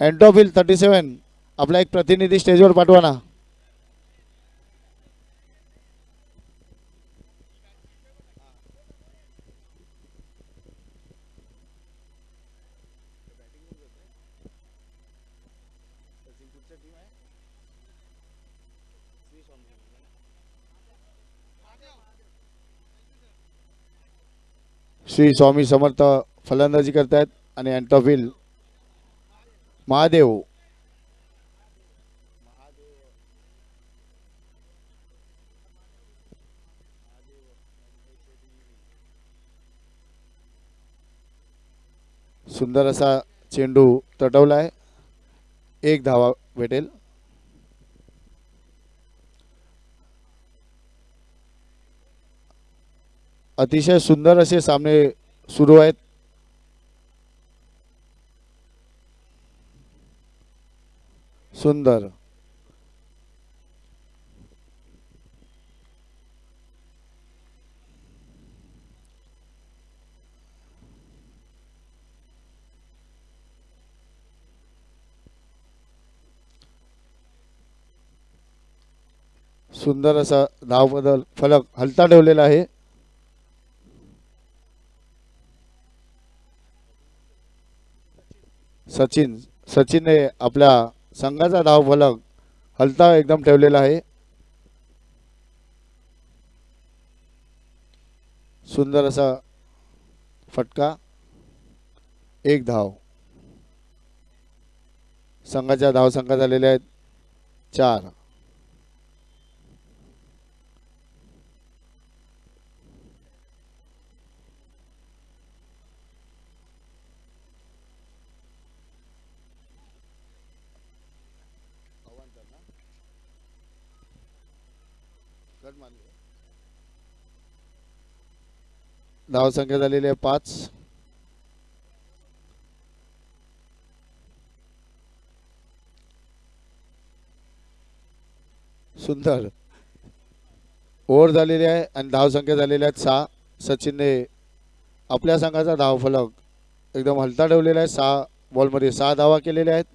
एंटॉफिल 37 आपला एक प्रतिनिधी स्टेजवर पाठवा ना. श्री स्वामी समर्थ फलंदाजी करतायत आणि एंटॉफिल महादेव सुंदर असा चेंडू तटवलाय. एक धावा भेटेल. अतिशय सुंदर असे सामने सुरू आहेत. सुंदर सुंदर असा धाव बदल फलक हलता ठेवलेला आहे. सचिनने आपल्या संघाचा धाव फलक हलता एकदम ठेवलेला आहे. सुंदर असा फटका. एक धाव. संघाच्या धाव संख्या झालेल्या आहेत 4. धाव संख्या झालेली आहे 5. सुंदर ओव्हर झालेली आहे आणि धाव संख्या झालेल्या आहेत 6. सचिनने आपल्या संघाचा धाव फलक एकदम हलता ठेवलेला आहे. 6 बॉलमध्ये 6 धावा केलेल्या आहेत.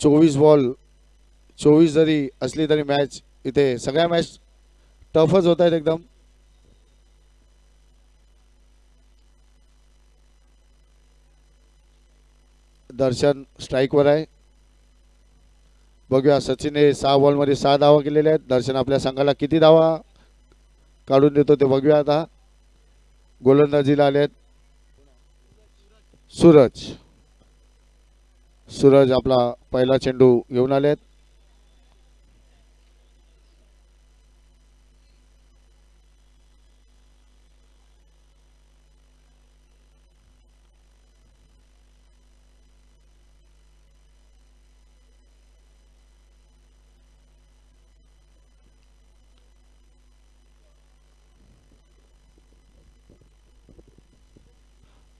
24 बॉल 24 जरी असली तरी मॅच इथे सगळ्या मॅच टफच होत आहेत एकदम. दर्शन स्ट्राईकवर आहे. बघूया सचिनने 6 बॉलमध्ये 6 धावा केलेल्या आहेत. दर्शन आपल्या संघाला किती धावा काढून देतो ते बघूया. आता गोलंदाजीला आले आहेत सूरज आपला पहिला चेंडू घेऊन आले आहेत.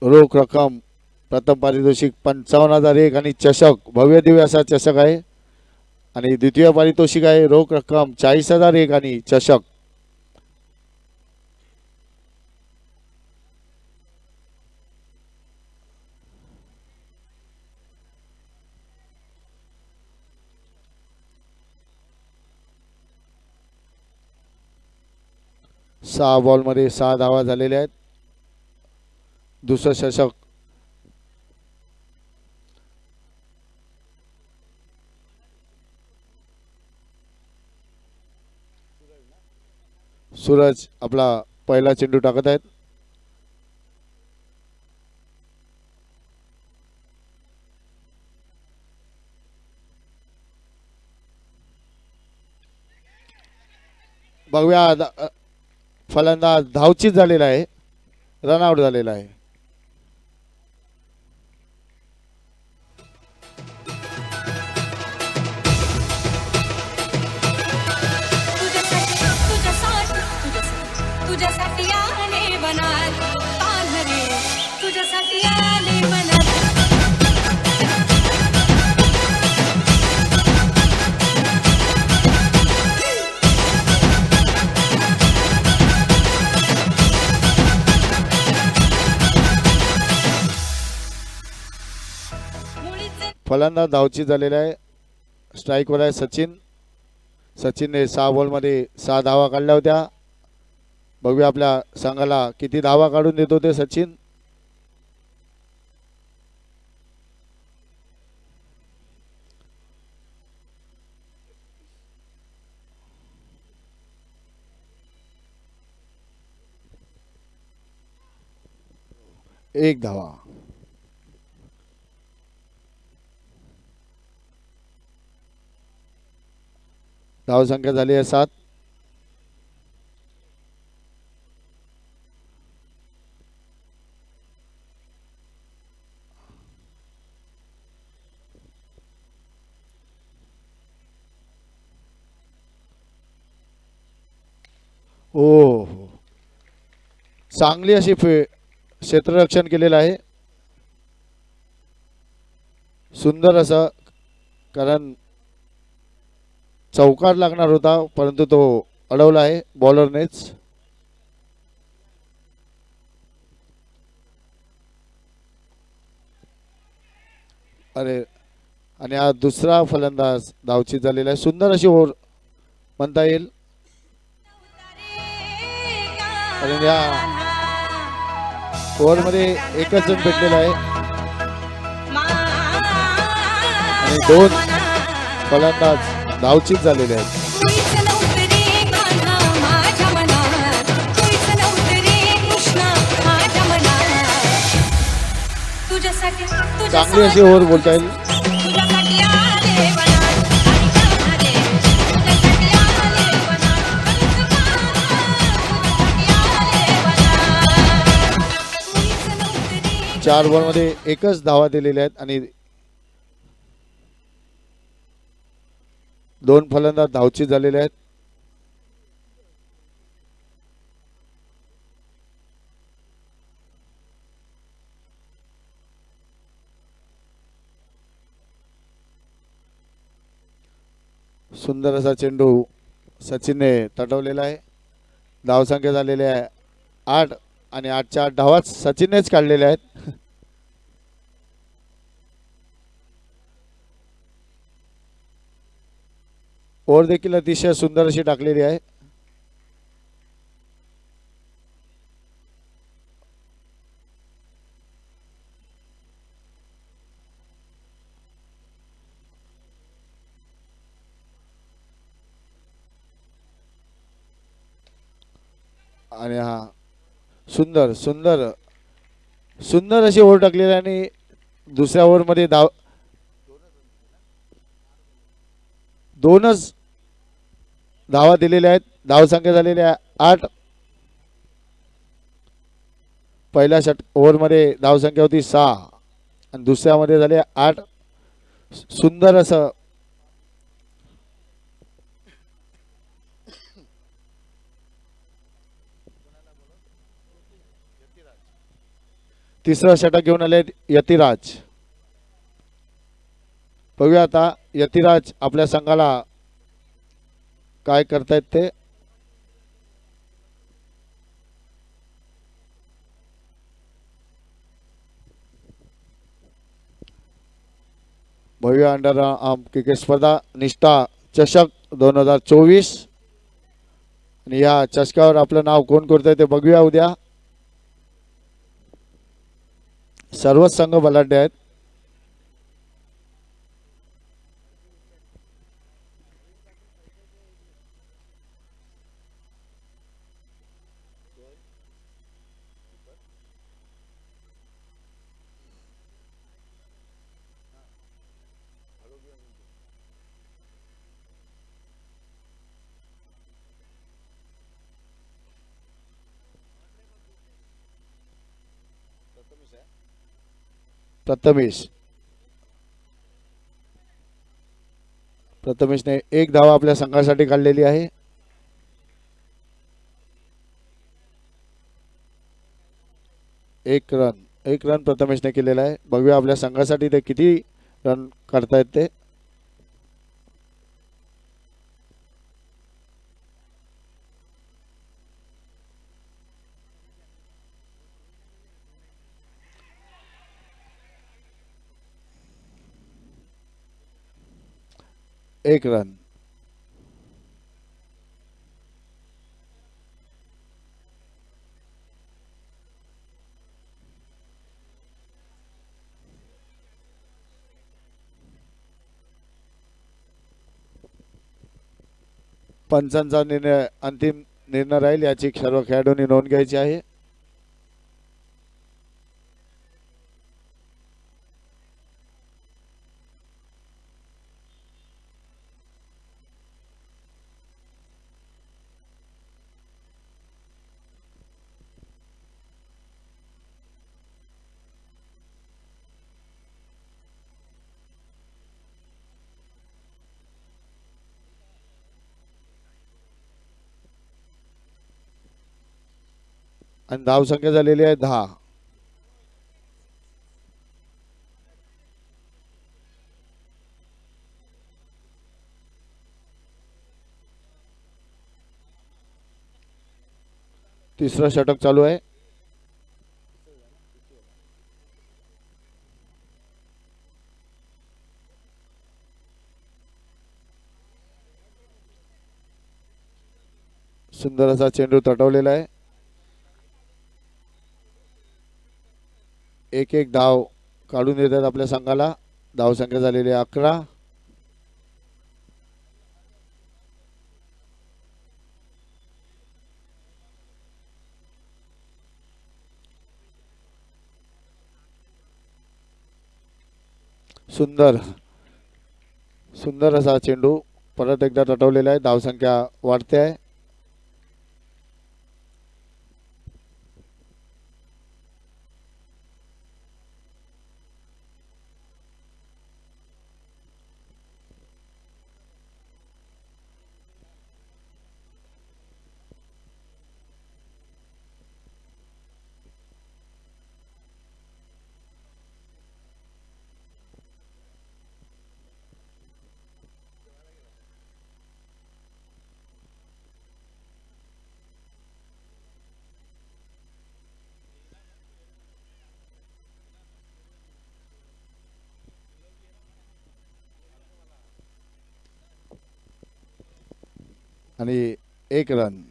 रोख रक्कम प्रथम पारितोषिक 55,001 आणि चषक भव्य दिव्य असा चषक आहे. आणि द्वितीय पारितोषिक आहे रोख रक्कम 40,001 आणि चषक. सहा बॉलमध्ये 6 धावा झालेल्या आहेत. दुसरं चषक सूरज आपला पहिला चेंडू टाकत आहेत. बघूया फलंदाज धावचीत झालेला आहे. रनआउट झालेला आहे. फलंदाज धावची झालेला आहे. स्ट्राईकवर आहे सचिन. सचिनने 6 बॉलमध्ये 6 धावा काढल्या होत्या. बघूया आपल्या संघाला किती धावा काढून देतो ते सचिन. एक धावा. धाव संख्या झाली आहे 7. ओ चांगली अशी क्षेत्ररक्षण केलेलं आहे. सुंदर असं, कारण चौकार लागणार होता परंतु तो अडवला आहे बॉलरनेच. अरे, आणि हा दुसरा फलंदाज धावची झालेला आहे. सुंदर अशी ओव्हर म्हणता येईल. आणि या ओव्हरमध्ये एकच रन भेटलेला आहे आणि 2 फलंदाज धावचीत झालेले आहेत. चांगली अशी ओव्हर बोलता येईल. चार बॉलमध्ये एकच धावा दिलेल्या आहेत आणि 2 फलंदाज धावची झालेले आहेत. सुंदर असा चेंडू सचिनने तटवलेला आहे. धावसंख्या झालेली आहे 8 आणि 8च्या 8 धावाच सचिननेच काढलेल्या आहेत. ओव्हर देखील अतिशय सुंदर अशी टाकलेली आहे. आणि हा सुंदर सुंदर सुंदर अशी ओव्हर टाकलेली आणि दुसऱ्या ओव्हरमध्ये दोनच धावा दिलेल्या आहेत. धावसंख्या झालेल्या 8. पहिल्या ओव्हरमध्ये धावसंख्या होती 6 आणि दुसऱ्यामध्ये झाले 8. सुंदर असं तिसरा षटक घेऊन आले यतिराज. बघूया आता यतिराज आपल्या संघाला काय करतायत ते. भव्य अंडर आर्म क्रिकेट स्पर्धा निष्ठा चषक 2024 आणि या चषकावर आपलं नाव कोण करतंय ते बघूया उद्या. सर्वच संघ बलाढ्य आहेत. प्रथमेशने 1 धावा आपल्या संघासाठी काढलेली आहे. एक रन प्रथमेशने केलेला आहे. बघूया आपल्या संघासाठी ते किती रन करतायत ते. 1 रन. पंचांचा निर्णय अंतिम निर्णय राहील याची सर्व खेळाडूंनी नोंद घ्यायची आहे. आणि धावसंख्या झालेली आहे 10. तिसरं षटक चालू आहे. सुंदर असा चेंडू तटवलेला आहे. एक एक धाव काढून देतात आपल्या संघाला. धावसंख्या झालेली आहे 11. सुंदर सुंदर असा चेंडू परत एकदा तटवलेला आहे. धावसंख्या वाढते आहे. आणि 1 रन.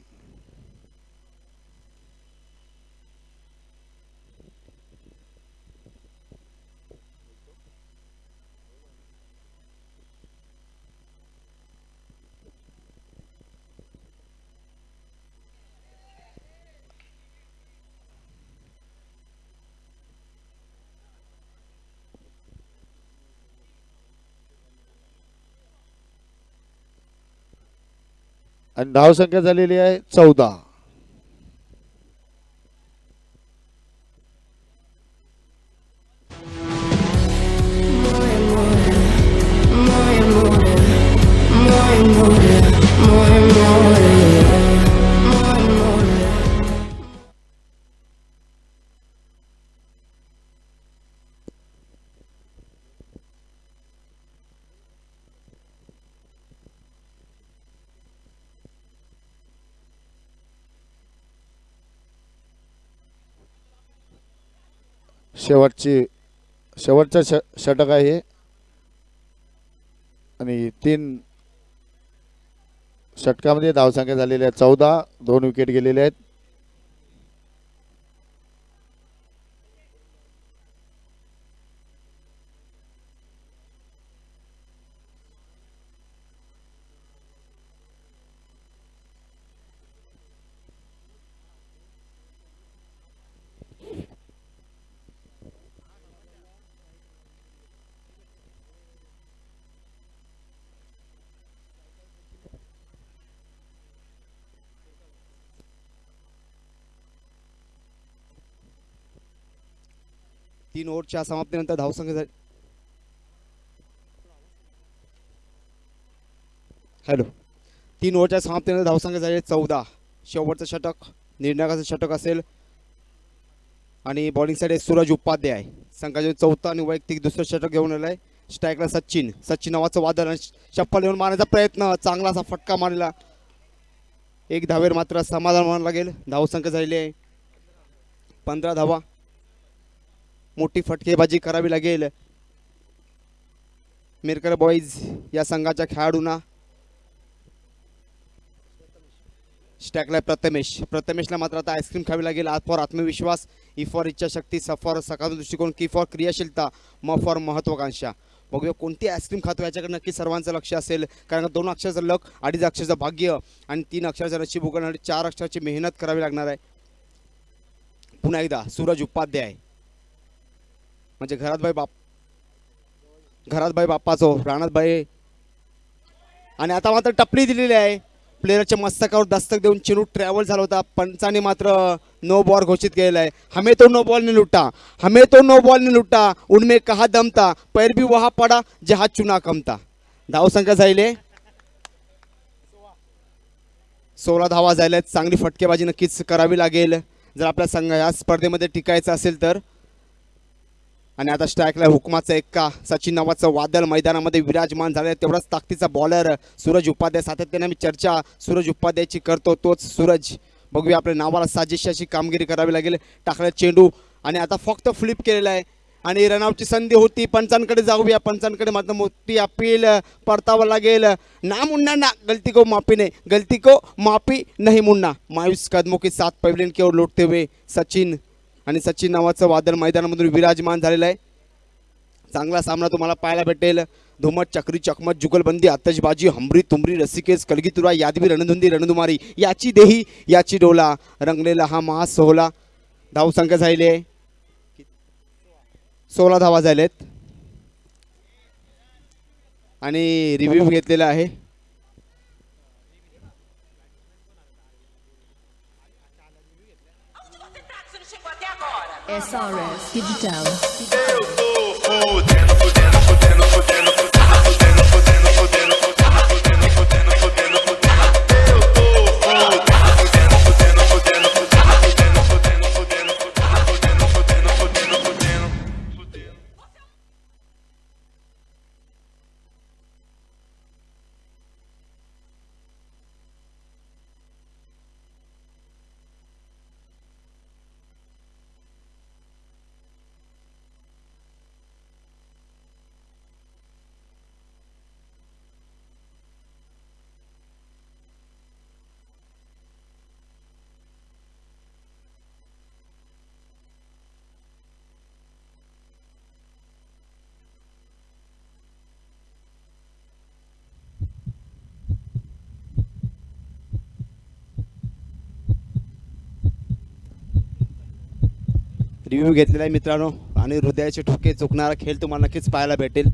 आणि धावसंख्या झालेली आहे 14. शेवटचं षटक आहे आणि 3 षटकामध्ये धावसंख्या झालेली आहे 14. 2 विकेट गेलेले आहेत. तीन ओव्हरच्या समाप्तीनंतर धावसंख्या हॅलो 3 ओव्हरच्या समाप्तीनंतर धावसंख्या झाली 14. शेवटचं षटक निर्णायकाचं षटक असेल आणि बॉलिंगसाठी सूरज उपाध्याय संघाचे 4थं आणि वैयक्तिक दुसरं षटक घेऊन आलाय. स्ट्राईकला सचिन नावाचं वादळ आणि चप्पल येऊन मारण्याचा प्रयत्न. चांगला असा फटका मारला. 1 धावेर मात्र समाधान मानावं लागेल. धावसंख्या झालेली आहे 15 धावा. मोठी फटकेबाजी करावी लागेल. मिरकर बॉईज या संघाच्या खेळाडूंना स्टॅकला प्रथमेशला मात्र आता आईस्क्रीम खावी लागेल. आत फॉर आत्मविश्वास, ई फॉर इच्छाशक्ती, स फॉर सकारात्मक दृष्टिकोन, की फॉर क्रियाशीलता, म फॉर महत्वाकांक्षा. बघूया कोणती आईस्क्रीम खातो याच्याकडे नक्की सर्वांचं लक्ष असेल, कारण 2 अक्षराचं लक, 2.5 अक्षराचं भाग्य आणि 3 अक्षराचं नशीब उघडण्यासाठी 4 अक्षराची मेहनत करावी लागणार आहे. पुन्हा एकदा सूरज उपाध्याय म्हणजे घरात बाई बाप्पाचो राणात बाई. आणि आता मात्र टपली दिलेली आहे. प्लेयरच्या मस्तकावर दस्तक देऊन चेंडू ट्रॅव्हल झाला होता. पंचाने मात्र नो बॉल घोषित केलेला आहे. हमें तो नो बॉल नहीं लुटा, उनमें कहा दमता, पैर भी वहा पडा जहा चुना कमता. धावसंख्या झाले 16 धावा झाल्यात. चांगली फटकेबाजी नक्कीच करावी लागेल जर आपल्या संघ या स्पर्धेमध्ये टिकायचं असेल तर. आणि आता स्ट्राईकला हुकमाचा एक्का, सचिन नावाचं वादळ मैदानामध्ये विराजमान झालं. तेवढाच ताकदीचा बॉलर सूरज उपाध्याय. सातत्याने मी चर्चा सूरज उपाध्यायची करतो, तोच सूरज. बघूया आपल्या नावाला साजेशी अशी कामगिरी करावी लागेल. टाकला चेंडू आणि आता फक्त फ्लिप केलेला आहे आणि रनआउटची संधी होती. पंचांकडे जाऊया. पंचांकडे मात्र मोठी अपील परतावं लागेल. ना मुन्ना ना, गलती को माफी नहीं मुन्ना. मायूस कदमों के साथ पवेलियन की ओर लौटते हुए सचिन. आणि सचिन नावाचं वादळ मैदानामधून विराजमान झालेलं आहे. चांगला सामना तुम्हाला पाहायला भेटेल. धुमट, चक्री, चकमत, जुगलबंदी, आतषबाजी, हमरी तुमरी, रसिकेस, कलगीतुरा, यादवी, रणधुंदी, रणधुमारी, याची देही याची डोला, रंगलेला हा महासोहळा. धावसंख्या झाली आहे 16 धावा झालेत. आणि रिव्ह्यू घेतलेला आहे. SRS Digital. रिव्ह्यू घेतलेला आहे मित्रांनो. आणि हृदयाचे ठोके चुकणारा खेळ तुम्हाला नक्कीच पाहायला भेटेल.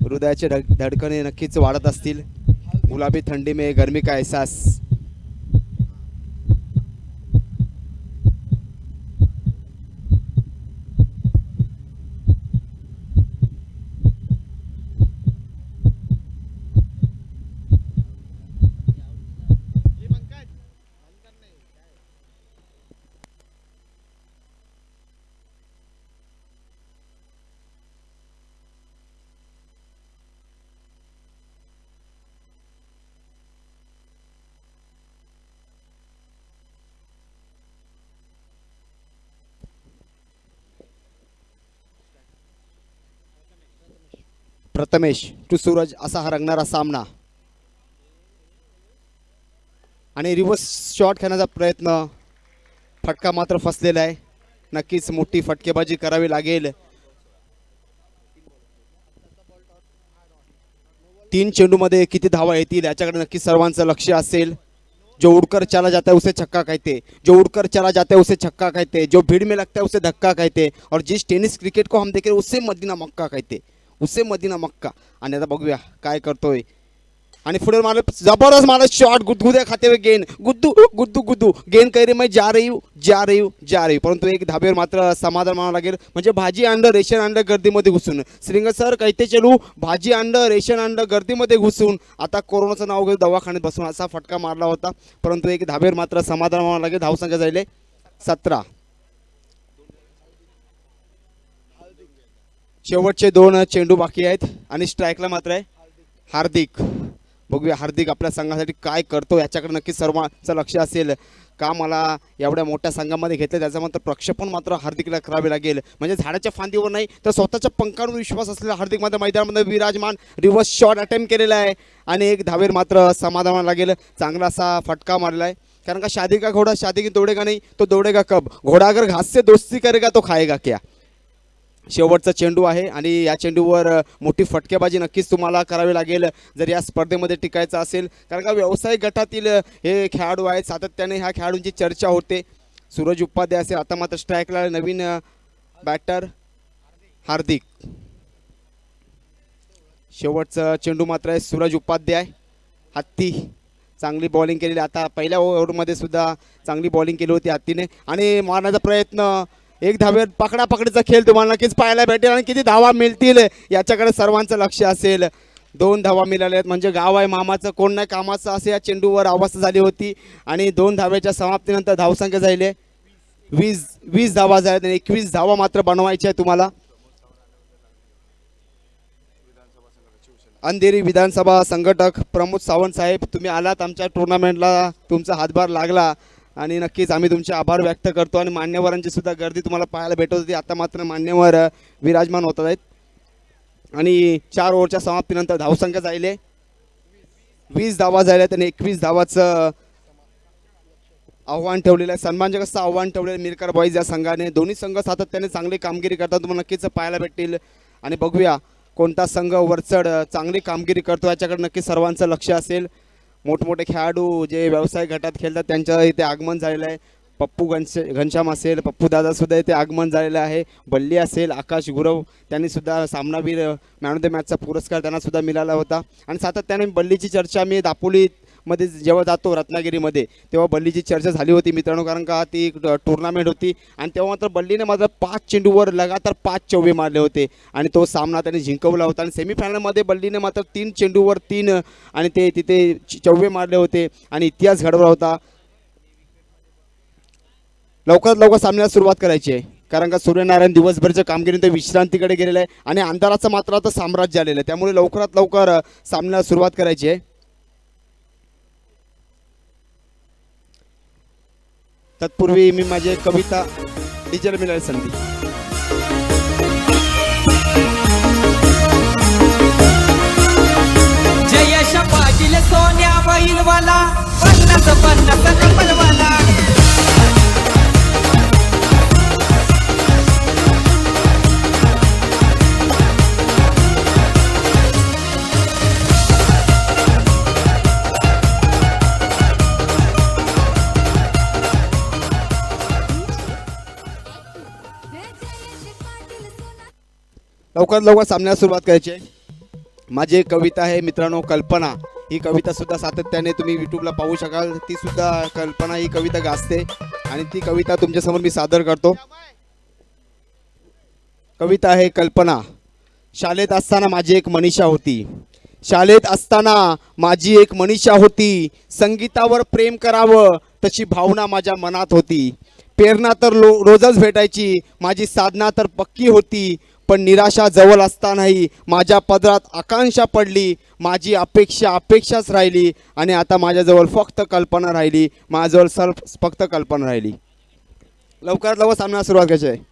हृदयाचे धडकणे नक्कीच वाढत असतील. गुलाबी थंडी में गर्मी का एहसास. प्रथमेश टू सूरज असा हा रंगणारा सामना. आणि रिव्हर्स शॉट खेळण्याचा प्रयत्न, फटका मात्र फसलेला आहे. नक्कीच मोठी फटकेबाजी करावी लागेल. 3 चेंडूमध्ये किती धावा येतील याच्याकडे नक्की सर्वांचं लक्ष असेल. जो उड़कर चला जाता है उसे छक्का कहते, जो उड़कर चला जाता है उसे छक्का कहते, जो भीड़ में लगता है उसे धक्का कहते, और जिस टेनिस क्रिकेट को हम देख रहे हैं उसे मदीना मक्का कहते, उसे मदीना मक्का. आणि आता बघूया काय करतोय. आणि पुढे मारलं, जबरदस्त मारलं शॉट, गुदगुद्या खाते हुए गेंद, गुद्दू गुद्दू गुद्दू गेंद कह रही मैं जा रही हूँ. परंतु एक धाब्यावर मात्र समाधान मानावं लागेल. म्हणजे भाजी अंड रेशन अंड गर्दीमध्ये घुसून, श्रींग सर कहते चलू, भाजी अंड रेशन अंड गर्दीमध्ये घुसून आता कोरोनाचं नाव घेऊन दवाखान्यात बसून असा फटका मारला होता. परंतु एक धाब्यावर मात्र समाधान मानावं लागेल. धावसंख्या झाले 17. शेवटचे 2 चेंडू बाकी आहेत आणि स्ट्राईकला मात्र आहे हार्दिक. बघूया हार्दिक आपल्या संघासाठी काय करतो याच्याकडे नक्की सर्वांचं लक्ष असेल. का मला एवढ्या मोठ्या संघामध्ये घेतलं त्याचं मात्र प्रक्षेपण मात्र हार्दिकला करावे लागेल. म्हणजे झाडाच्या फांदीवर नाही तर स्वतःच्या पंखांवर विश्वास असलेला हार्दिक मात्र मैदानामध्ये विराजमान. रिव्हर्स शॉट अटेम्प्ट केलेला आहे आणि एक धावेर मात्र समाधान लागेल. चांगला असा फटका मारला आहे. कारण का शादी का घोडा शादी की दौड़ेगा नहीं तो दौड़ेगा कब. घोडा अगर घास से दोस्ती करेगा तो खाएगा क्या. शेवटचा चेंडू आहे आणि या चेंडूवर मोठी फटकेबाजी नक्कीच तुम्हाला करावी लागेल जर या स्पर्धेमध्ये टिकायचं असेल. कारण का व्यावसायिक गटातील हे खेळाडू आहेत. सातत्याने ह्या खेळाडूंची चर्चा होते. सूरज उपाध्याय असेल. आता मात्र स्ट्राईकला नवीन बॅटर हार्दिक. शेवटचा चेंडू मात्र आहे सूरज उपाध्याय. हत्ती चांगली बॉलिंग केलेली. आता पहिल्या ओव्हरमध्ये सुद्धा चांगली बॉलिंग केली होती हत्तीने आणि मारण्याचा प्रयत्न. एक धावेर पकडापकडीचा खेळ तुम्हाला नक्कीच पाहायला भेटेल आणि किती धावा मिळतील याच्याकडे सर्वांचं लक्ष असेल. 2 धावा मिळाल्या आहेत म्हणजे गाव आहे मामाचं कोण नाही कामाचं असे या चेंडूवर अवस्था झाली होती. आणि 2 धावेच्या समाप्तीनंतर धावसंख्या झाली 20 धावा झाल्यात आणि 21 धावा मात्र बनवायच्या आहे तुम्हाला. अंधेरी विधानसभा संघटक प्रमोद सावंत साहेब तुम्ही आलात आमच्या टुर्नामेंटला. तुमचा हातभार लागला आणि नक्कीच आम्ही तुमचे आभार व्यक्त करतो. आणि मान्यवरांची सुद्धा गर्दी तुम्हाला पाहायला भेटत होती. आता मात्र मान्यवर विराजमान होत आहेत आणि 4 ओव्हरच्या समाप्तीनंतर धावसंख्या झाली 20 धावा झाल्यात आणि 21 धावाचं आव्हान ठेवलेलं आहे. सन्मानजनक असं आव्हान ठेवलेलं आहे मिरकर बॉईज या संघाने. दोन्ही संघ सातत्याने चांगली कामगिरी करतात तुम्हाला नक्कीच पाहायला भेटतील. आणि बघूया कोणता संघ वरचढ चांगली कामगिरी करतो याच्याकडे नक्की सर्वांचं लक्ष असेल. मोठमोठे खेळाडू जे व्यवसाय गटात खेळतात त्यांच्या इथे आगमन झालेलं आहे. पप्पू घनश्याम असेल पप्पू दादासुद्धा इथे आगमन झालेलं आहे. बल्ली असेल आकाश गुरव त्यांनीसुद्धा सामनावीर मॅन ऑफ द मॅचचा पुरस्कार त्यांनासुद्धा मिळाला होता. आणि सातत्याने बल्लीची चर्चा मी दापोलीमध्ये जेव्हा जातो रत्नागिरीमध्ये तेव्हा बल्लीची चर्चा झाली होती मित्रांनो. कारण का ती टुर्नामेंट होती आणि तेव्हा मात्र बल्लीने मात्र 5 चेंडूवर लगातार 5 चौवे मारले होते आणि तो सामना त्याने जिंकवला होता. आणि सेमीफायनलमध्ये बल्लीने मात्र 3 चेंडूवर 3 आणि ते तिथे चौवे मारले होते आणि इतिहास घडवला होता. लवकरात लवकर सामन्याला सुरुवात करायची आहे कारण का सूर्यनारायण दिवसभरच्या कामगिरीनंतर विश्रांतीकडे गेलेलं आहे आणि अंधाराचं मात्र आता साम्राज्य आलेलं आहे. त्यामुळे लवकरात लवकर सामन्याला सुरुवात करायची आहे. तत्पूर्वी मी माझी कविता डीजेला मिळाली संधी. जयश पाटील सोन्या बैलवाला 50 कपलवाला. लवकरात लवकर सामन्याला सुरुवात करायची आहे. माझी एक कविता आहे मित्रांनो कल्पना. ही कविता सुद्धा सातत्याने तुम्ही यूट्यूबला पाहू शकाल. ती सुद्धा कल्पना ही कविता गाजते आणि ती कविता तुमच्यासमोर मी सादर करतो. कविता आहे कल्पना. शाळेत असताना माझी एक मनीषा होती. शाळेत असताना माझी एक मनीषा होती. संगीतावर प्रेम करावं तशी भावना माझ्या मनात होती. प्रेरणा तर रोजच भेटायची. माझी साधना तर पक्की होती. पण निराशा जवळ असतानाही माझ्या पदरात आकांक्षा पडली. माझी अपेक्षा अपेक्षाच राहिली आणि आता माझ्याजवळ फक्त कल्पना राहिली. माझ्याजवळ फक्त कल्पना राहिली. लवकरात लवकर सामन्याला सुरुवात करायची आहे.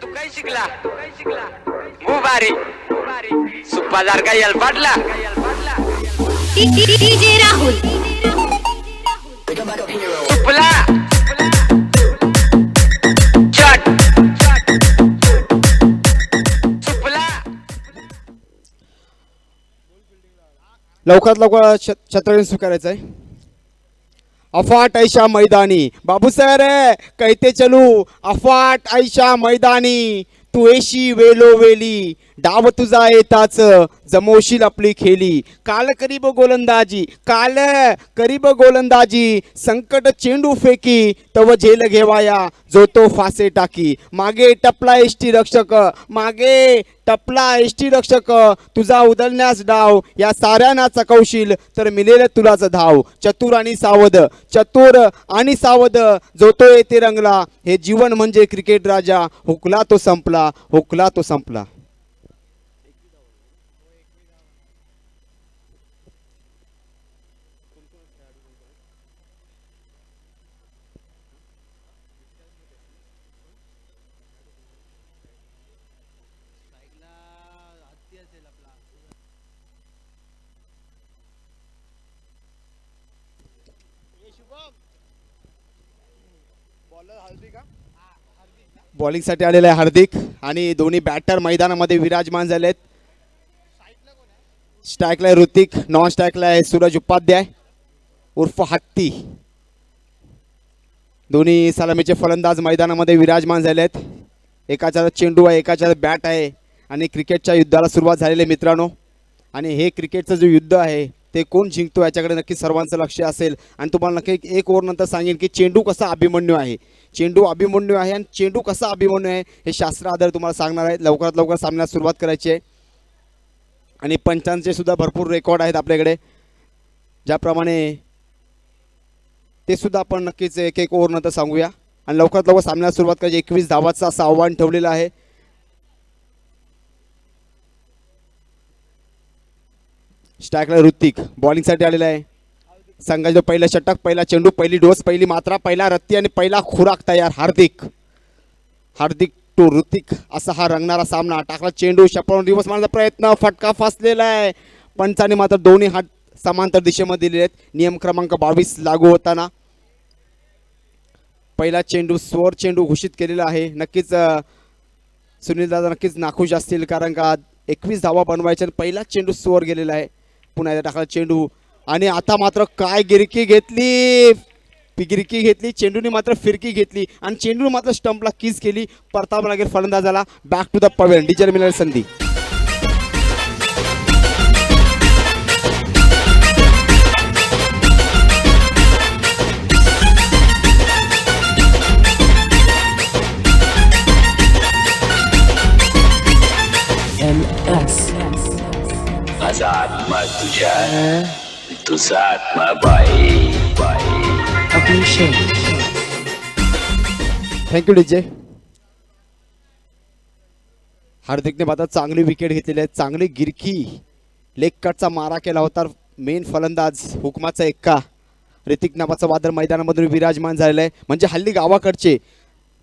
तू काय शिकला मुबारी सुप्पादार काय पाटला डीजे राहुल सुपला चट सुपला. लवकरात लवकर छत्रपती स्वीकारायचं आहे. अफाट ऐशा मैदानी बाबू सर कहते चलू अफाट ऐशा मैदानी तू ऐशी वेलो वेली डाव तुझा येताच जमवशील आपली खेळी. काल करीब गोलंदाजी, काल करीब गोलंदाजी, संकट चेंडू फेकी, तव झेल घेवाया जो तो फासे टाकी. मागे टपला एष्टी रक्षक, मागे टपला एष्टी रक्षक, तुझा उधळण्यास डाव या साऱ्यांना चकवशील तर मिळेल तुलाच धाव. चतुर आणि सावध, चतुर आणि सावध, जो तो येते रंगला. हे जीवन म्हणजे क्रिकेट राजा, हुकला तो संपला, हुकला तो संपला. बॉलिंगसाठी आलेला आहे हार्दिक आणि दोन्ही बॅटर मैदानामध्ये विराजमान झाले आहेत. स्ट्राईकला आहे ऋतिक, नॉन स्ट्राईकला आहे सूरज उपाध्याय उर्फ हत्ती. दोन्ही सलामीचे फलंदाज मैदानामध्ये विराजमान झाले आहेत. एकाच्या चेंडू आहे, एकाच्या बॅट आहे आणि क्रिकेटच्या युद्धाला सुरुवात झालेली आहे मित्रांनो. आणि हे क्रिकेटचं जे युद्ध आहे ते कोण जिंकतो याच्याकडे नक्की सर्वांचं लक्ष असेल. आणि तुम्हाला नक्की एक ओव्हर नंतर सांगेन की चेंडू कसा अभिमन्यू आहे, चेंडू अभिमन्यू आहे आणि चेंडू कसा अभिमन्यू आहे हे शास्त्र आधार तुम्हाला सांगणार आहे. लवकरात लवकर सामन्याला सुरुवात करायची आहे आणि पंचांचे सुद्धा भरपूर रेकॉर्ड आहेत आपल्याकडे, ज्याप्रमाणे ते सुद्धा आपण नक्कीच एक एक ओव्हर नंतर सांगूया. आणि लवकरात लवकर सामन्याला सुरुवात करायची. 21 धावाचं असं आव्हान ठेवलेलं आहे. स्ट्राईकला ऋतिक, बॉलिंगसाठी आलेला आहे. संघाचा पहिला षटक, पहिला चेंडू, पहिली डोस, पहिली मात्रा, पहिला रत्ती आणि पहिला खुराक तयार. हार्दिक, हार्दिक टू ऋतिक असा हा रंगणारा सामना. टाकला चेंडू, शपळून रिवर्स मारण्याचा प्रयत्न, फटका फसलेला आहे. पंचाने मात्र दोन्ही हात समांतर दिशेमध्ये दिलेले आहेत. नियम क्रमांक 22 लागू होताना पहिला चेंडू स्वर चेंडू घोषित केलेला आहे. नक्कीच सुनील दादा नक्कीच नाखुश असतील, कारण का 21 धावा बनवायच्या आणि पहिला चेंडू स्वर गेलेला आहे. पुन्हा एकदा टाकला चेंडू आणि आता मात्र काय गिरकी घेतली, गिरकी घेतली, चेंडूने मात्र फिरकी घेतली आणि चेंडू मात्र स्टंपला किस केली. परतावा लागेल फलंदाजाला. बॅक टू द पवेल, डिजल मिळेल संधी. आत्मा तुझ्या, तुझा आत्मा बाई बाई. Thank you DJ. हार्दिकने मात्र चांगली विकेट घेतलेली आहे, चांगली गिरकी, लेग कटचा मारा केला होता. मेन फलंदाज हुकमाचा एक्का ऋतिक नावाचा वादळ मैदानामधून विराजमान झालेला आहे. म्हणजे हल्ली गावाकडचे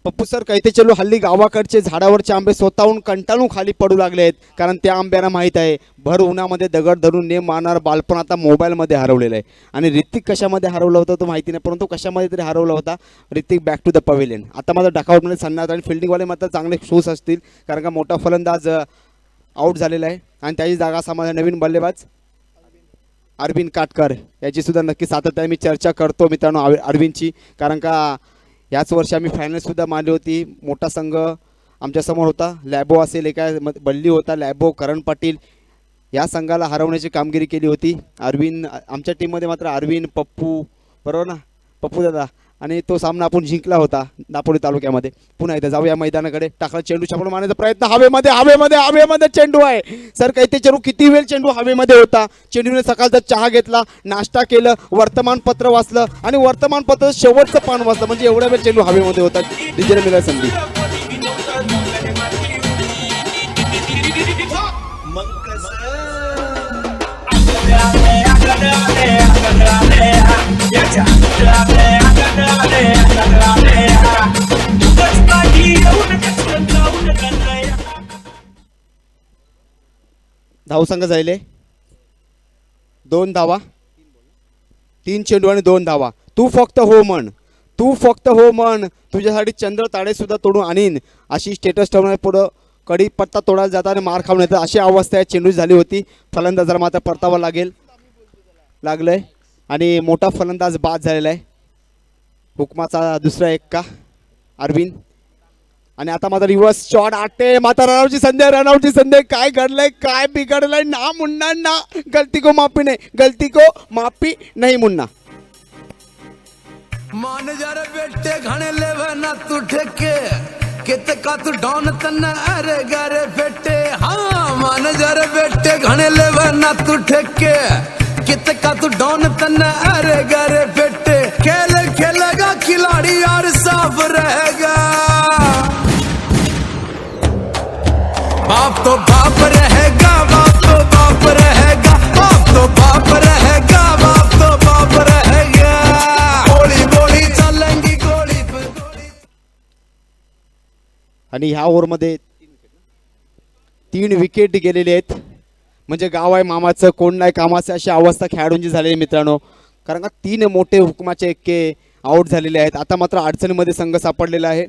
पप्पू सर कहते चलो, हल्ली गावाकडचे झाडावरचे आंबे स्वतःहून कंटाळून खाली पडू लागले आहेत, कारण त्या आंब्यांना माहीत आहे भर उन्हामध्ये दगड धरून नेम मारणार बालपण आता मोबाईलमध्ये हरवलेलं आहे. आणि ऋतिक कशामध्ये हरवलं होतं तो माहिती नाही, परंतु कशामध्ये तरी हरवला होता. Hrithik back to the pavilion. आता माझा डकाउटमध्ये सांगणार आणि फिल्डिंगवाले मात्र चांगले शूज असतील, कारण का मोठा फलंदाज आऊट झालेला आहे आणि त्याची जागा समाजा नवीन बल्लेबाज अरविंद काटकर याची सुद्धा नक्की सातत्याने मी चर्चा करतो मित्रांनो अरविंदची, कारण का याच वर्षी आम्ही फायनलसुद्धा मारली होती. मोठा संघ आमच्यासमोर होता. लॅबो असेल, एका बल्ली होता लॅबो, करण पाटील या संघाला हरवण्याची कामगिरी केली होती. अरविंद आमच्या टीममध्ये मात्र अरविंद, पप्पू, बरोबर ना पप्पू दादा, आणि तो सामना आपण जिंकला होता दापोली तालुक्यामध्ये. पुन्हा एकदा जाऊया मैदानाकडे. टाकला चेंडू, छापून मारण्याचा प्रयत्न, हवेमध्ये हवेमध्ये हवेमध्ये चेंडू आहे. सर काही ते चेंडू किती वेळ चेंडू हवेमध्ये होता. चेंडूने सकाळचा चहा घेतला, नाश्ता केलं, वर्तमानपत्र वाचलं आणि वर्तमानपत्र शेवटचं पान वाचलं, म्हणजे एवढ्या वेळ चेंडू हवेमध्ये होता. डिजेल मिळाली संधी. धावसंघ झाले 2 धावा, 3 चेंडू आणि 2 धावा. तू फक्त हो म्हण, तू फक्त हो म्हण, तुझ्यासाठी चंद्र ताळे सुद्धा तोडून आणीन अशी स्टेटस ठेवणार. पुढं कडी पत्ता तोडायला जाताना मार खाऊन येतं अशी अवस्था या चेंडू झाली होती. फलंदाजाला मात्र परतावा लागलंय आणि मोठा फलंदाज बाद झालेला आहे. हुकमाचा दुसरा एक्का अरविंद आणि आता मात्र रिव्हर्स शॉट आटे माता रनआउटची संधी काय घडलंय काय बिघडलंय ना मुन्ना ना गलती को माफी नहीं मुन्ना मान जरे बेटे घणे लेवे ना तू ठेके कित का तू डॉन तन अरे गरे बेटे हाँ मान जरे बेटे घणे लेवे ना तू ठेके कित का तू डॉन तन अरे गरे बेटे खेल खेलेगा खिलाड़ी यार साफ रहेगा बाप तो बाप रहेगा बाप तो बाप रहेगा बाप तो बाप रहेगा बाप तो बाप रहेगा गोली गोली चलेंगी गोली पे गोली आणि ह्या ओव्हरमध्ये 3 विकेट गेलेले आहेत म्हणजे गाव आहे मामाचं कोण नाही कामाचं अशी अवस्था खेळाडूंची झालेली मित्रांनो कारण का 3 मोठे हुकमाचे एक्के आउट झालेले आहेत आता मात्र अडचणीमध्ये संघ सापडलेला आहे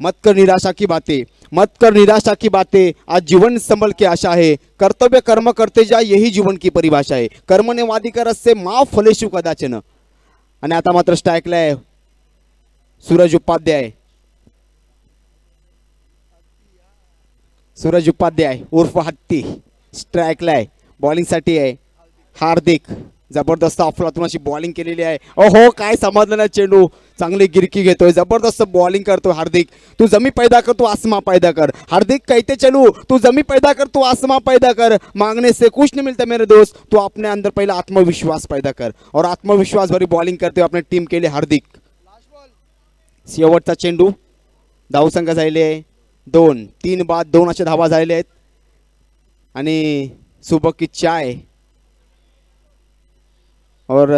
मत कर निराशा की बातें आज जीवन संभल के आशा है कर्तव्य कर्म करते जा यही जीवन की परिभाषा है कर्मने वादी कर से माँ फलेशु कदाचन आणि आता मात्र स्ट्राईकला आहे सूरज उपाध्याय उर्फ हत्ती स्ट्राईकला आहे बॉलिंगसाठी आहे हार्दिक जबरदस्त अफलातून अशी बॉलिंग केलेली आहे ओहो काय समजलं नाही चेंडू चांगली गिरकी घेतोय जबरदस्त बॉलिंग करतो हार्दिक तू जमी पैदा कर तू आसमा पैदा कर हार्दिक कहते चलू तू जमी पैदा कर तू आसमा पैदा कर मांगने से कुछ नहीं मिलता मेरे दोस्त तू अपने अंदर पहले आत्मविश्वास पैदा कर और आत्मविश्वास भरी बॉलिंग करते अपने टीम के लिए हार्दिक शेवटचा चेंडू धावसंख्या झालेली आहे 2 बाद 2 अशा धावा झालेल्या आहेत आणि सुबह की चाय और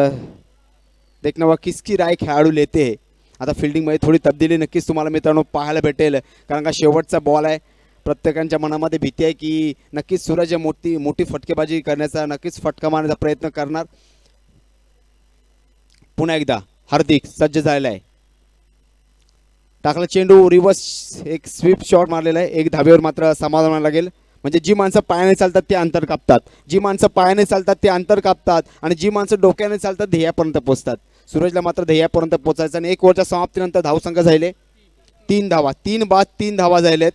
देखना हुआ किसकी राय खेळाडू लेते है आता फिल्डिंगमध्ये थोडी तब्दिली नक्कीच तुम्हाला मित्रांनो पाहायला भेटेल कारण का शेवटचा बॉल आहे प्रत्येकाच्या मनामध्ये भीती आहे की नक्कीच सूरज मोठी फटकेबाजी करण्याचा नक्कीच फटका मारण्याचा प्रयत्न करणार पुन्हा एकदा हार्दिक सज्ज झालेला आहे टाकला चेंडू रिव्हर्स एक स्वीप शॉट मारलेला आहे एक धाब्यावर मात्र समाधान मानायला लागेल म्हणजे जी माणसं पायाने चालतात ते अंतर कापतात आणि जी माणसं डोक्याने चालतात ध्येयापर्यंत पोहोचतात सूरजला मात्र ध्येयापर्यंत पोहोचायचं आणि 1 ओव्हरच्या समाप्तीनंतर धावसंख्या झाले 3 धावा 3 बाद 3 धावा झालेत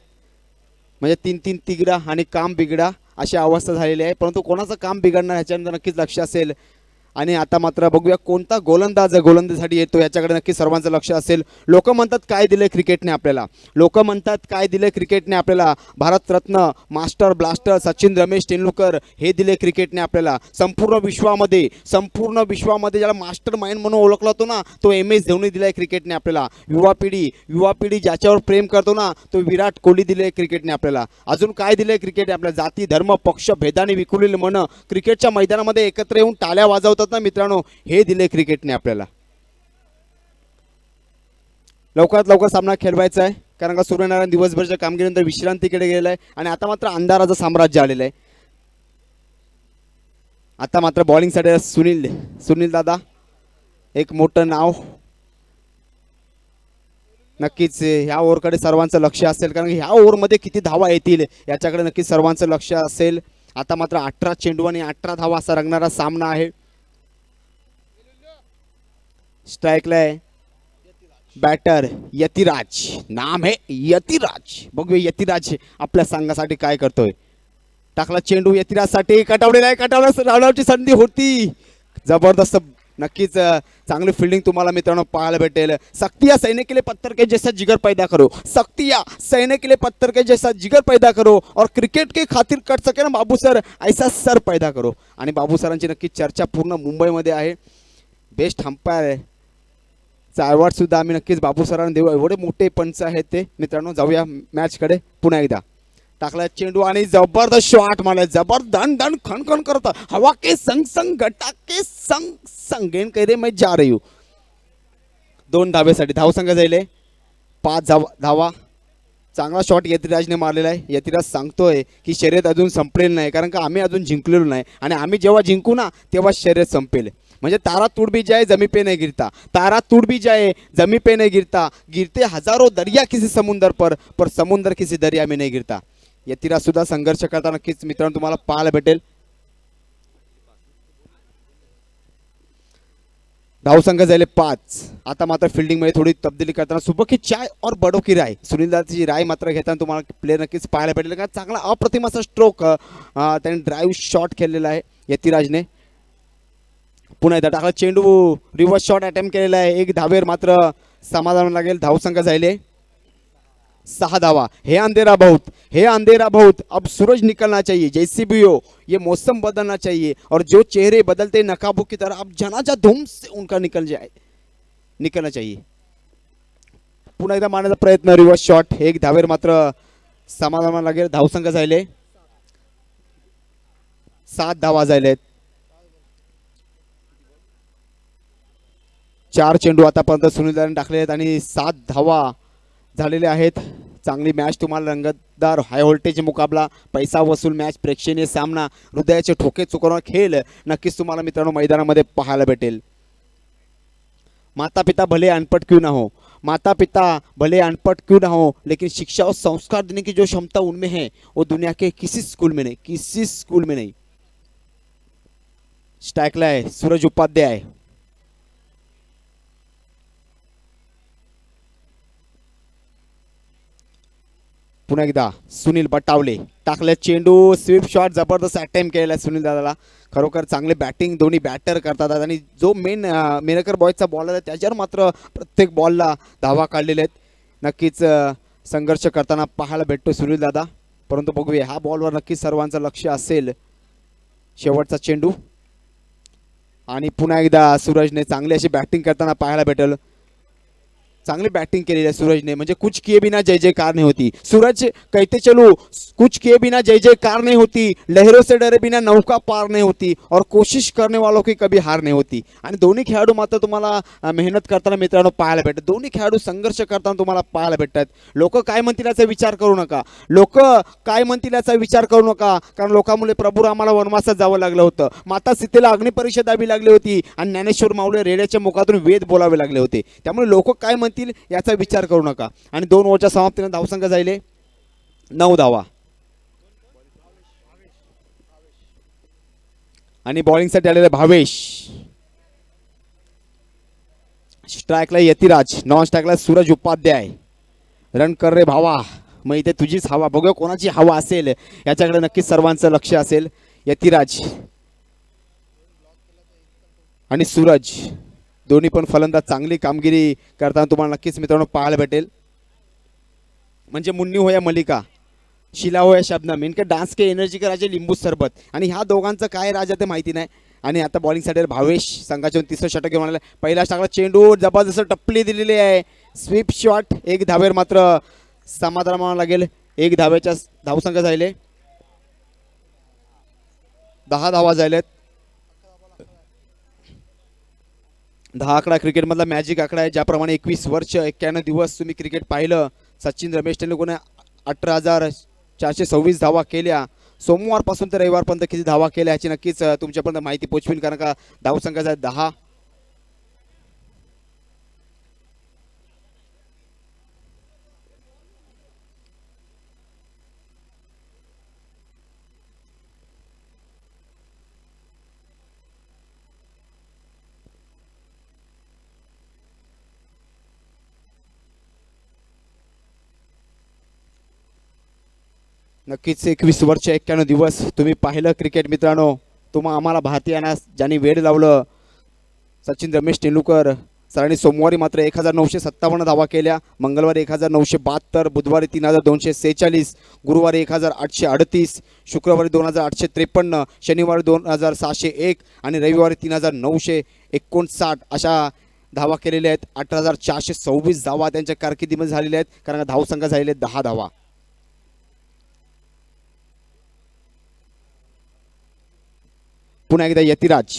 म्हणजे 3 तिगडा आणि काम बिगडा अशी अवस्था झालेली आहे परंतु कोणाचं काम बिघडणार ह्याच्यानंतर नक्कीच लक्ष असेल आणि आता मात्र बघूया कोणता गोलंदाजीसाठी येतो याच्याकडे नक्की सर्वांचं लक्ष असेल लोक म्हणतात काय दिले क्रिकेटने आपल्याला भारतरत्न मास्टर ब्लास्टर सचिन रमेश तेंडुलकर हे दिले क्रिकेटने आपल्याला संपूर्ण विश्वामध्ये ज्याला मास्टर माइंड म्हणून ओळखला होतो ना तो MS धोनी दिलाय क्रिकेटने आपल्याला युवा पिढी ज्याच्यावर प्रेम करतो ना तो विराट कोहली दिले क्रिकेटने आपल्याला अजून काय दिले क्रिकेट आपल्याला जाती धर्म पक्ष भेदाने विखुरलेले मन क्रिकेटच्या मैदानामध्ये एकत्र येऊन टाळ्या वाजवतात ना मित्रांनो हे दिले क्रिकेटने आपल्याला लवकरात लवकर सामना खेळवायचा आहे कारण का सूर्यनारायण दिवसभरच्या कामगिरीनंतर विश्रांतीकडे गेलेला आहे आणि आता मात्र अंधाराचं साम्राज्य आलेलं आहे आता मात्र बॉलिंगसाठी सुनील दादा एक मोठं नाव नक्कीच ह्या ओव्हरकडे सर्वांचं लक्ष असेल कारण ह्या ओव्हरमध्ये किती धावा येतील याच्याकडे नक्कीच सर्वांचं लक्ष असेल आता मात्र 18 चेंडू आणि 18 धावा असा रंगणारा सामना आहे स्ट्राईकला आहे बॅटर यतिराज नाम है यतिराज बघूया यतिराज आपल्या संघासाठी काय करतोय टाकला चेंडू यतिराजसाठी कटावण्याची संधी होती जबरदस्त नक्कीच चांगली फील्डिंग तुम्हाला मित्रांनो पाहायला भेटेल सक्तिया सैन्य के लिए पत्थर के जैसा जिगर पैदा करो और क्रिकेट के खातिर कर सके ना बाबू सर ऐसा सर पैदा करो आणि बाबू सरांची नक्कीच चर्चा पूर्ण मुंबईमध्ये आहे बेस्ट अंपायर चा अवॉर्ड सुद्धा आम्ही नक्कीच बाबू सरांना देऊ एवढे मोठे पंच आहेत ते मित्रांनो जाऊया मॅचकडे पुन्हा एकदा टाकला चेंडू आणि जबरदस्त शॉट मारला जबरदस्त दन खणखण करत हवा के संग गटा के संग गेंद करे मैं जा रही हूँ 2 धावेसाठी धावसंख्या झाले 5 धावा चांगला शॉट यतिराजने मारलेला आहे यतिराज सांगतोय की शर्यत अजून संपलेलं नाही कारण का आम्ही अजून जिंकलेलो नाही आणि आम्ही जेव्हा जिंकू ना तेव्हा शर्यत संपेल म्हणजे तारा टूट भी जाए जमी पे नहीं गिरता गिरते हजारों दरिया किसी समुंदर पर समुंदर किसी दरिया में नहीं गिरता यतिराज सुद्धा संघर्ष करता नक्कीच मित्रांनो तुम्हाला पाहायला भेटेल धावसंख्या झाले 5. आता मात्र फिल्डिंगमध्ये थोडी तब्दिली करताना सुबकी चाय और बडो की राय, सुनील दादाची राय मात्र घेताना तुम्हाला प्लेयर नक्कीच पाहायला भेटेल. का चांगला अप्रतिम असा स्ट्रोक त्याने ड्राईव्ह शॉट खेळलेला आहे यतिराजने. पुन्हा एकदा टाकला चेंडू, रिव्हर्स शॉट अटेम्प्ट केलेला आहे. 1 धावेवर मात्र समाधान लागेल. धावसंख्या झाले 6 धावा. हे अंधेरा बहुत, अब सूरज निकलना चाहिए, जैसे भी हो ये मौसम बदलना चाहिए और जो चेहरे बदलते नकाबों की तरह अब जनाजा धूम से उनका निकलना चाहिए. पुन्हा एकदा मारण्याचा प्रयत्न, रिव्हर्स शॉट. 1 धावेवर मात्र समाधान लागेल. धावसंख्या झाले 7 धावा झालेत. 4 चेंडू आतापर्यंत सुनील दादाने टाकले आहेत आणि 7 धावा झालेले आहेत. चांगली मॅच तुम्हाला, रंगतदार हाय व्होल्टेज मुकाबला, पैसा वसूल मॅच, प्रेक्षणीय सामना, हृदयाचे ठोके चुकवणारा खेळ नक्कीच तुम्हाला मित्रांनो मैदानामध्ये पाहायला भेटेल. माता पिता भले अनपढ़ क्यों ना हो, लेकिन शिक्षा और संस्कार देने की जो क्षमता उनमें है वो दुनिया के किसी स्कूल में नहीं. स्ट्राइकला आहे सूरज उपाध्याय. पुन्हा एकदा सुनील बटावले टाकले चेंडू, स्वीप शॉट, जबरदस्त अटेम्प्ट केलेला आहे सुनील दादाला. खरोखर चांगले बॅटिंग दोन्ही बॅटर करतात आणि जो मेनकर बॉयचा बॉलर आहे त्याच्यावर मात्र प्रत्येक बॉलला धावा काढलेले आहेत. नक्कीच संघर्ष करताना पाहायला भेटतो सुनील दादा. परंतु बघूया, हा बॉलवर नक्कीच सर्वांचं लक्ष असेल. शेवटचा चेंडू आणि पुन्हा एकदा सूरजने चांगली अशी बॅटिंग करताना पाहायला भेटेल. चांगली बॅटिंग केलेली आहे सूरजने, म्हणजे कुछ किए बिना जय जयकार नहीं होती. सूरज कहते चलो, कुछ किए बिना जय जयकार नहीं होती, लहरों से डरे बिना नौका पार नहीं होती और कोशिश करने वालों की कभी हार नहीं होती. आणि दोन्ही खेळाडू मात्र तुम्हाला मेहनत करताना मित्रांनो पाहायला भेटतात. दोन्ही खेळाडू संघर्ष करताना तुम्हाला पाहायला भेटतात. लोक काय म्हणतील याचा विचार करू नका, कारण लोकांमुळे प्रभू आम्हाला वनवासात जावं लागलं होतं. माता सीतेला अग्निपरीक्षा द्यावी लागली होती आणि ज्ञानेश्वर माऊली रेड्याच्या मुखातून वेद बोलावे लागले होते. त्यामुळे लोक काय याचा विचार करू नका. आणि 2 ओव्हरच्या समाप्तीने धावसंख्या झाले 9 धावा. आणि बॉलिंगसाठी आलेले भावेश. स्ट्राइकला यतिराज, नॉन स्ट्राइकला सूरज उपाध्याय. रन कर रे भावा, मग इथे तुझीच हवा. बघूया कोणाची हवा असेल, याच्याकडे नक्कीच सर्वांचं लक्ष असेल. यतिराज आणि सूरज दोन्ही पण फलंदाज चांगली कामगिरी करताना तुम्हाला नक्कीच मित्रांनो पाहायला भेटेल. म्हणजे मुन्नी हो या मलिका, शिला हो या शबनम, इनके डान्स के एनर्जी के राजे लिंबू सरबत. आणि ह्या दोघांचं काय राजा ते माहिती नाही. आणि आता बॉलिंगसाठी भावेश संघाच्या 3रं षटक घेऊन आलेला. पहिला टाकला चेंडू, जबरदस्त टप्पली दिलेली आहे. Sweep shot. 1 धावेवर मात्र समाधान मानावं लागेल. 1 धावेच्या धावसंख्या झाले 10 धावा झालेत. 10 आकडा क्रिकेटमधला मॅजिक आकडा आहे. ज्याप्रमाणे 21 वर्ष 91 दिवस तुम्ही क्रिकेट पाहिलं. सचिन रमेश तेंडुलकरने 18,426 धावा केल्या. सोमवारपासून ते रविवारपर्यंत किती धावा केल्या याची नक्कीच तुमच्यापर्यंत माहिती पोचवीन, कारण का धावसंख्या आहे 10. नक्कीच 21 वर्ष 91 दिवस तुम्ही पाहिलं क्रिकेट मित्रांनो. आम्हाला भारतीयांना ज्यांनी वेळ लावलं, सचिन रमेश तेंडुलकर सरांनी सोमवारी मात्र 1957 धावा केल्या, मंगळवारी 1972, बुधवारी 3246, गुरुवारी 1838, शुक्रवारी 2853, शनिवारी 2601 आणि रविवारी 3959 अशा धावा केलेल्या आहेत. 18,426 धावा त्यांच्या कारकिर्दीमध्ये झालेल्या आहेत, कारण धावसंख्या झालेले 10 धावा. पुन्हा एकदा यतिराज.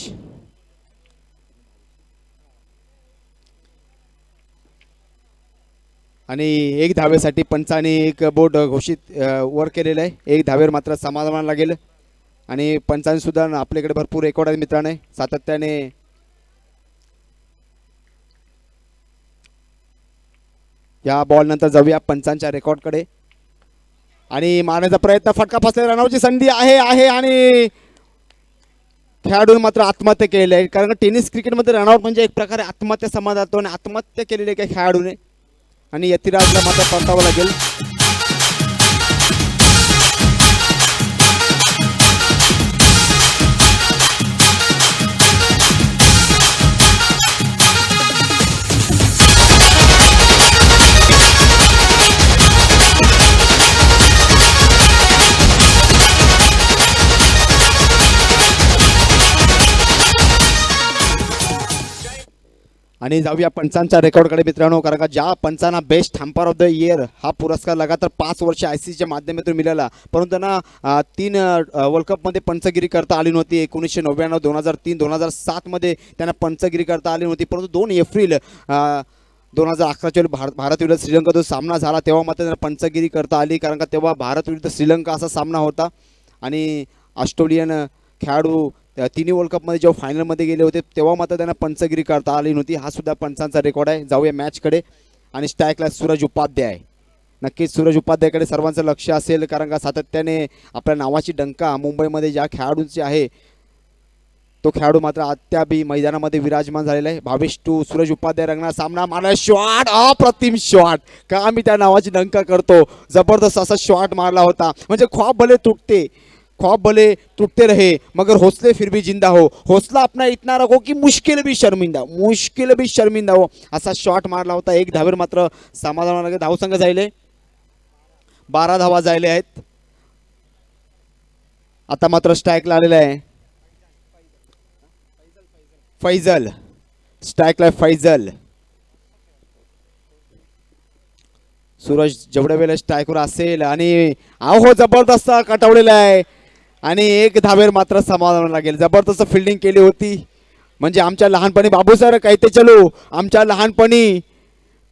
आणि 1 धावेसाठी पंचाने एक बोर्ड घोषित वर केलेलं आहे. 1 धावेवर मात्र समाधान लागेल. आणि पंचाने सुद्धा आपल्याकडे भरपूर रेकॉर्ड आहे मित्रांनो, सातत्याने या बॉल नंतर जाऊया पंचांच्या रेकॉर्डकडे. आणि मारण्याचा प्रयत्न, फटका फसलेला, रनआउटची संधी आहे आणि खेळाडूने मात्र आत्महत्या केलेली आहे, कारण टेनिस क्रिकेटमध्ये रनआउट म्हणजे एक प्रकारे आत्महत्या समजला जातो आणि आत्महत्या केलेली आहे काही खेळाडूने आणि यतिराजला मात्र परतावं लागेल. आणि जाऊया पंचांच्या रेकॉर्डकडे मित्रांनो, कारण का ज्या पंचांना बेस्ट हम्पर ऑफ द इयर हा पुरस्कार लगातार 5 वर्ष ICCच्या माध्यमातून मिळाला, परंतु त्यांना 3 वर्ल्ड कपमध्ये पंचगिरी करता आली नव्हती. 1999, 2003, 2007मध्ये त्यांना पंचगिरी करता आली नव्हती, परंतु 2 एप्रिल 2011च्या वेळी भारत विरुद्ध श्रीलंका जो सामना झाला तेव्हा मात्र त्यांना पंचगिरी करता आली, कारण का तेव्हा भारत विरुद्ध श्रीलंका असा सामना होता आणि ऑस्ट्रेलियन खेळाडू तिन्ही वर्ल्ड कपमध्ये जेव्हा फायनलमध्ये गेले होते तेव्हा मात्र त्यांना पंचगिरी करता आली नव्हती. हा सुद्धा पंचांचा रेकॉर्ड आहे. जाऊया मॅचकडे आणि स्ट्राईकला सूरज उपाध्याय. नक्कीच सूरज उपाध्यायकडे सर्वांचं लक्ष असेल, कारण का सातत्याने आपल्या नावाची डंका मुंबईमध्ये ज्या खेळाडूंची आहे तो खेळाडू मात्र अद्यापही मैदानामध्ये विराजमान झालेला आहे. भावेश टू सूरज उपाध्याय रंगणार सामना मारला, शॉट अप्रतिम शॉट. का मी त्या नावाची डंका करतो, जबरदस्त असा शॉट मारला होता. म्हणजे ख्वाब भले टूटते रहे मगर हौसले फिर भी जिंदा हो, हौसला अपना इतना रखो कि मुश्किल भी शर्मिंदा हो, असा शॉट मारला होता. 1 धावेवर मात्र समाधान लागेल. धावसंघ जायले 12 धावा जायले आहेत. आता मात्र स्ट्राईकला आलेला आहे फैजल. स्ट्राईकला फैजल. सूरज जेवढ्या वेळेला स्ट्राईकवर असेल आणि आहो जबरदस्त कटवलेला आहे आणि 1 धावेवर मात्र समाधान लागेल. जबरदस्त फिल्डिंग केली होती. म्हणजे आमच्या लहानपणी बाबू सर कहते चलो, आमच्या लहानपणी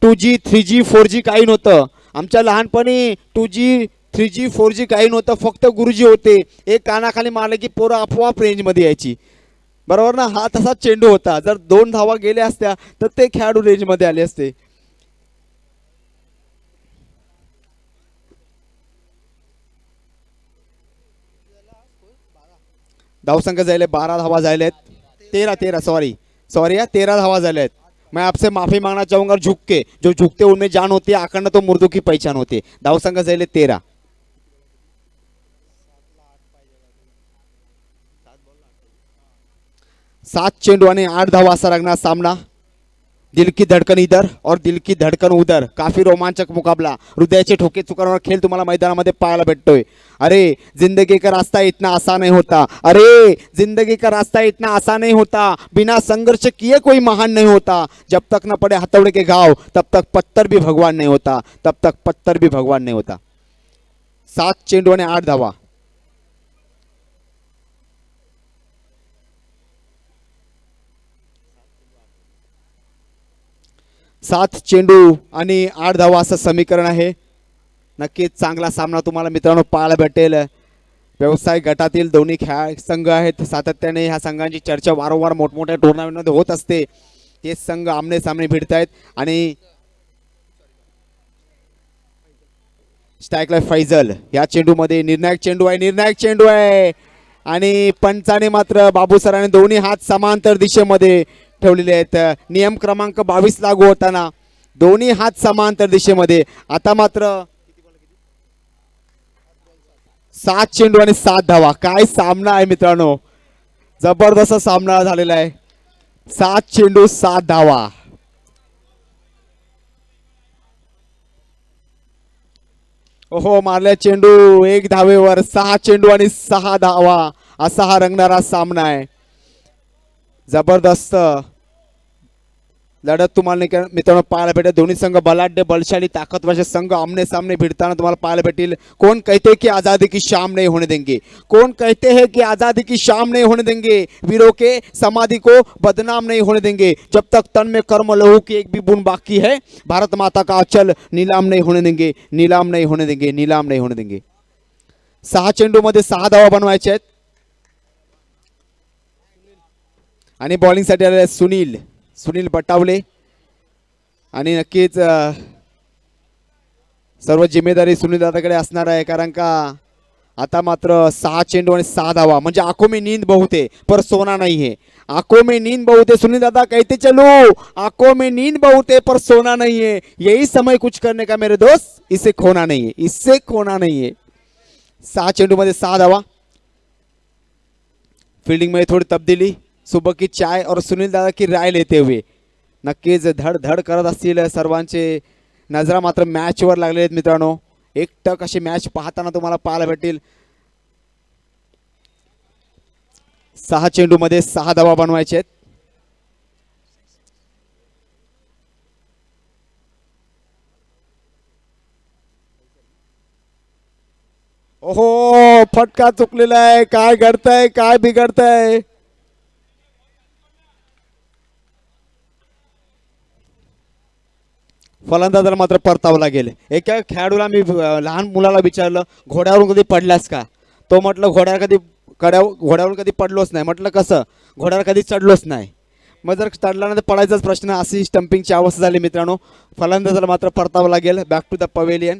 2G 3G 4G काही नव्हतं. आमच्या लहानपणी 2G 3G 4G काही नव्हतं, फक्त गुरुजी होते. एक कानाखाली मारले की पोरं आपोआप रेंजमध्ये यायची, बरोबर ना. हा तसा चेंडू होता. जर 2 धावा गेल्या असत्या तर ते खेळाडू रेंजमध्ये आले असते. धावसंख्या जायले 12 धावा झालेत. 13 धावा झाले आहेत. मैं आपसे माफी मांगना चाहूंगा. झुक के जो झुकते उनमें जान होती है, आखंड तो मुर्दों की पहचान होती है. धावसंख्या जायले 13. 7 चेंडू आणि 8 धावा असा रंगणार सामना. दिल की धडकन इधर और दिल की धडकन उधर. काफी रोमांचक मुकाबला. हृदयाचे ठोके चुकारणारा खेळ तुम्हाला मैदानामध्ये पाहायला भेटतोय. अरे जिंदगी का रास्ता इतना आसान नहीं होता, अरे जिंदगी का रास्ता इतना आसान नहीं होता, बिना संघर्ष किए कोई महान नहीं होता. जब तक न पड़े हथौड़े के घाव तब तक पत्थर भी भगवान नहीं होता. 7 चेंडू आणि 8 धावा. 7 चेंडू आणि 8 धावा असं समीकरण आहे. नक्कीच चांगला सामना तुम्हाला मित्रांनो पाहायला भेटेल. व्यवसाय गटातील दोन्ही संघ आहेत. सातत्याने ह्या संघांची चर्चा वारंवार मोठमोठ्या टुर्नामेंटमध्ये होत असते. तेच संघ आमने सामने भिडत आहेत आणि स्ट्राईकला फैजल. या चेंडूमध्ये निर्णायक चेंडू आहे आणि पंचाने मात्र बाबू सरांनी दोन्ही हात समांतर दिशेमध्ये ठेवलेले आहेत. नियम क्रमांक 22 लागू होताना दोन्ही हात समांतर दिशेमध्ये. आता मात्र 7 चेंडू आणि 7 धावा. काय सामना आहे मित्रांनो, जबरदस्त सामना झालेला आहे. 7 चेंडू 7 धावा. ओहो, मारल्या चेंडू 1 धावेवर. 6 चेंडू आणि 6 धावा असा हा रंगणारा सामना आहे. जबरदस्त लढत तुम्हाला मित्रांनो पाहायला भेटेल. दोन्ही संघ बलाढ्य बलशाली ताकदवर संघ आमने सामने भिडताना तुम्हाला पाहायला भेटेल. कौन कहते कि आज़ादी की शाम नहीं होने देंगे, कौन कहते हैं कि आज़ादी की शाम नहीं होने देंगे, वीरों के समाधि को बदनाम नहीं होने देंगे, जब तक तन में कर्म लहू की एक भी बूंद बाकी है, भारत माता का अचल नीलाम नहीं होने देंगे, नीलाम नहीं होने देंगे, नीलाम नहीं होने देंगे. 6 चेंडूमध्ये 6 धावा बनवायचे आहेत आणि बॉलिंगसाठी आलेले सुनील बटावले. आणि नक्कीच सर्व जिम्मेदारी सुनील दादाकडे असणार आहे, कारण का आता मात्र 6 चेंडू आणि 6 धावा म्हणजे आंखों में नींद बहुत है पर सोना नहीं है. आंखों में नींद बहुत है सुनील दादा कहते चलो, आंखों में नींद बहुत है पर सोना नहीं है. यही समय कुछ करने का मेरे दोस्त, इसे खोना नहीं है, इससे खोना नहीं है. 6 चेंडू मध्ये 6 धावा. फील्डिंग मध्ये थोडी तब्दीली, सुबह की चाय और सुनील दादा की राय लेते हुए नक्कीच धड धड करत असतील सर्वांचे नजरा मात्र मॅचवर लागले आहेत मित्रांनो. एकटक अशी मॅच पाहताना तुम्हाला पाहायला भेटेल. 6 चेंडू मध्ये 6 धावा बनवायचे आहेत. ओहो फटका चुकलेला आहे. काय घडतंय, काय बिघडतंय. फलंदाजाला मात्र परतावं लागेल. एका खेळाडूला मी लहान मुलाला विचारलं घोड्यावरून कधी पडलास का, तो म्हटलं घोड्यावर कधी पडलोच नाही. म्हटलं कसं, घोड्यावर कधी चढलोच नाही. मग जर चढल्यानंतर पडायचाच प्रश्न, अशी स्टंपिंगची अवस्था झाली मित्रांनो. फलंदाजाला मात्र परतावं लागेल. Back to the pavilion.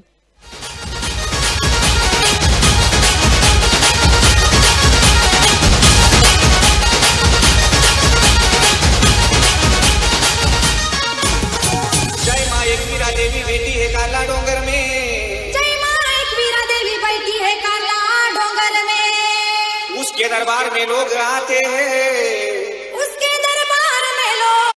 जय माँ एक वीरा देवी बेटी है काला डोंगर में, जय माँ एक वीरा देवी बैठी है काला डोंगर में, उसके दरबार में लोग आते हैं, उसके दरबार में लोग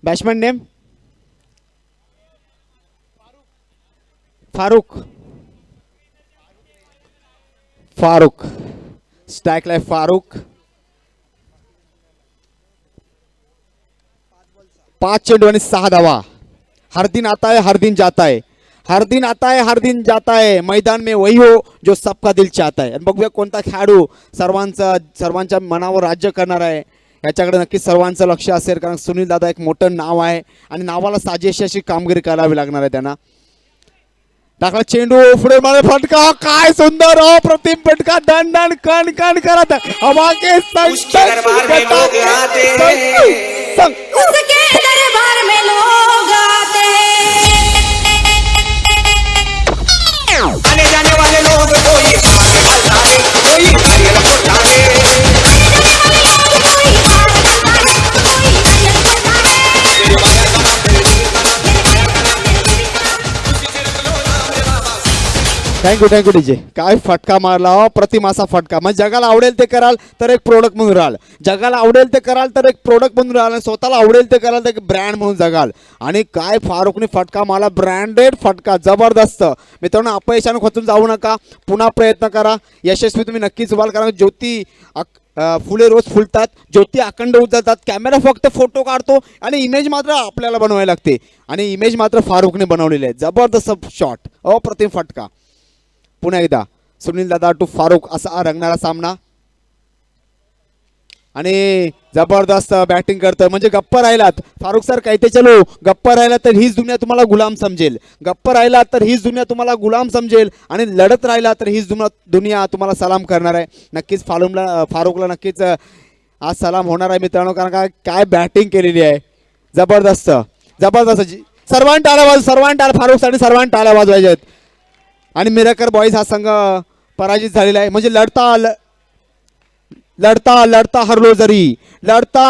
batsman name Farooq. Farooq strike life Farooq. 5 चेंडू आणि 6 धावा. हर दिन आता है हर दिन जाता है, हर दिन आता है हर दिन जाता है. मैदान में वही हो जो सबका दिल चाहता है. आणि बघूया कोणता खेळाडू सर्वांच्या मनावर राज्य करणार आहे. याच्याकडे नक्की सर्वांचं लक्ष असेल, कारण सुनील दादा एक मोठं नाव आहे आणि नावाला साजेशी अशी कामगिरी करावी लागणार आहे त्यांना. टाकला चेंडू पुढे मारे फटका. काय सुंदर अप्रतिम फटका. दण दण कण कण करत हवा के संग उसके दरबार में लोग आते हैं, उसके दरबार में लोग आते हैं. आने जाने वाले लोग कोई आगे बढ़ता है, कोई नारियल फोड़ता है. Thank you DJ. काय फटका मारला हो, प्रतिमाचा फटका. मग जगाला आवडेल ते कराल तर एक प्रोडक्ट म्हणून राहाल, जगाला आवडेल ते कराल तर एक प्रोडक्ट म्हणून राहाल, आणि स्वतःला आवडेल ते कराल तर एक ब्रँड म्हणून जगाल. आणि काय फारुकने फटका मारला, ब्रँडेड फटका, जबरदस्त. मित्रांनो अपयशाने खचून जाऊ नका, पुन्हा प्रयत्न करा, यशस्वी तुम्ही नक्कीच व्हाल. कारण ज्योती फुले रोज फुलतात, ज्योती अखंड उजळतात. कॅमेरा फक्त फोटो काढतो आणि इमेज मात्र आपल्याला बनवायला लागते, आणि इमेज मात्र फारुकने बनवलेली आहे. जबरदस्त शॉट, अप्रतिम फटका. पुन्हा एकदा सुनील दादा टू फारुक असा रंगणारा सामना. आणि जबरदस्त बॅटिंग करतं, म्हणजे गप्प राहिलात फारुक सर कहते चलो, गप्प राहिला तर हीच दुनिया तुम्हाला गुलाम समजेल, गप्प राहिला तर हीच दुनिया तुम्हाला गुलाम समजेल, आणि लढत राहिला तर हीच दुनिया तुम्हाला सलाम करणार आहे. नक्कीच फारुकला नक्कीच आज सलाम होणार आहे मित्रांनो, कारण काय बॅटिंग केलेली आहे. जबरदस्त जबरदस्त. सर्वांनी टाळ्या वाजव, सर्वांनी टाळ्या, फारुकसाठी सर्वांनी टाळ्या वाजवायच्या आहेत. आणि मिराकर बॉईज हा संघ पराजित झालेला आहे. म्हणजे लढता लढता हरलो जरी, लढता